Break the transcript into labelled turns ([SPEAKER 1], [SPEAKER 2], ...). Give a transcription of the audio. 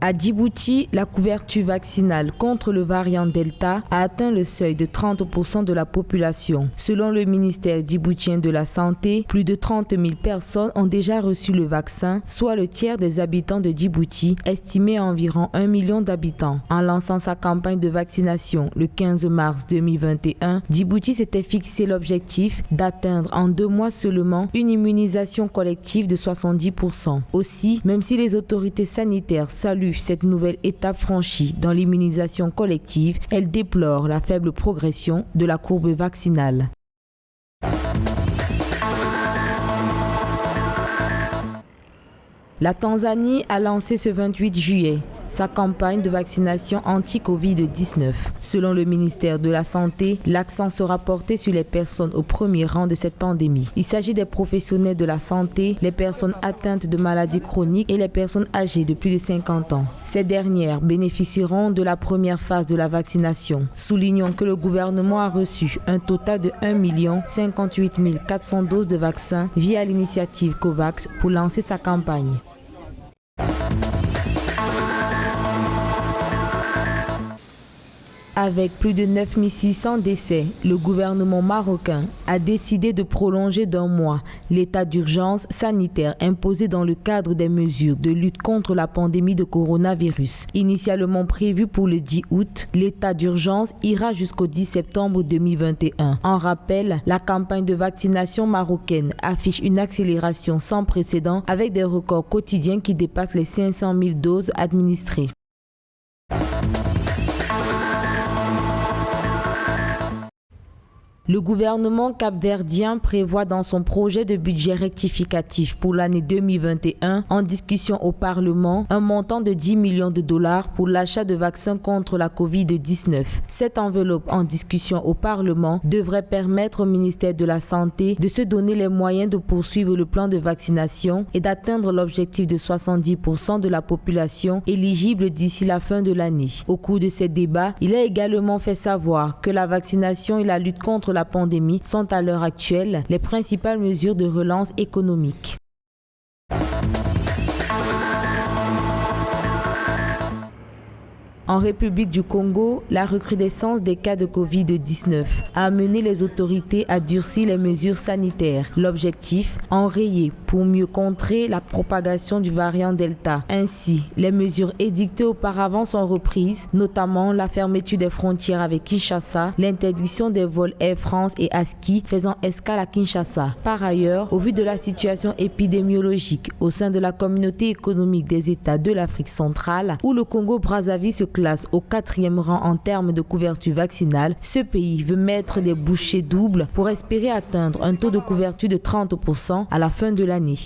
[SPEAKER 1] À Djibouti, la couverture vaccinale contre le variant Delta a atteint le seuil de 30% de la population. Selon le ministère djiboutien de la Santé, plus de 30 000 personnes ont déjà reçu le vaccin, soit le tiers des habitants de Djibouti, estimé à environ 1 million d'habitants. En lançant sa campagne de vaccination le 15 mars 2021, Djibouti s'était fixé l'objectif d'atteindre en 2 mois seulement une immunisation collective de 70%. Aussi, même si les autorités sanitaires saluent cette nouvelle étape franchie dans l'immunisation collective, elle déplore la faible progression de la courbe vaccinale. La Tanzanie a lancé ce 28 juillet sa campagne de vaccination anti-Covid-19. Selon le ministère de la Santé, l'accent sera porté sur les personnes au premier rang de cette pandémie. Il s'agit des professionnels de la santé, les personnes atteintes de maladies chroniques et les personnes âgées de plus de 50 ans. Ces dernières bénéficieront de la première phase de la vaccination. Soulignons que le gouvernement a reçu un total de 1 058 400 doses de vaccins via l'initiative COVAX pour lancer sa campagne. Avec plus de 9 600 décès, le gouvernement marocain a décidé de prolonger d'1 mois l'état d'urgence sanitaire imposé dans le cadre des mesures de lutte contre la pandémie de coronavirus. Initialement prévu pour le 10 août, l'état d'urgence ira jusqu'au 10 septembre 2021. En rappel, la campagne de vaccination marocaine affiche une accélération sans précédent avec des records quotidiens qui dépassent les 500 000 doses administrées. Le gouvernement capverdien prévoit dans son projet de budget rectificatif pour l'année 2021, en discussion au Parlement, un montant de 10 millions de dollars pour l'achat de vaccins contre la Covid-19. Cette enveloppe en discussion au Parlement devrait permettre au ministère de la Santé de se donner les moyens de poursuivre le plan de vaccination et d'atteindre l'objectif de 70% de la population éligible d'ici la fin de l'année. Au cours de ces débats, il a également fait savoir que la vaccination et la lutte contre la pandémie sont à l'heure actuelle les principales mesures de relance économique. En République du Congo, la recrudescence des cas de Covid-19 a amené les autorités à durcir les mesures sanitaires. L'objectif, enrayer pour mieux contrer la propagation du variant Delta. Ainsi, les mesures édictées auparavant sont reprises, notamment la fermeture des frontières avec Kinshasa, l'interdiction des vols Air France et ASKI faisant escale à Kinshasa. Par ailleurs, au vu de la situation épidémiologique au sein de la communauté économique des États de l'Afrique centrale, où le Congo-Brazzaville se classe au 4e rang en termes de couverture vaccinale, ce pays veut mettre des bouchées doubles pour espérer atteindre un taux de couverture de 30% à la fin de l'année.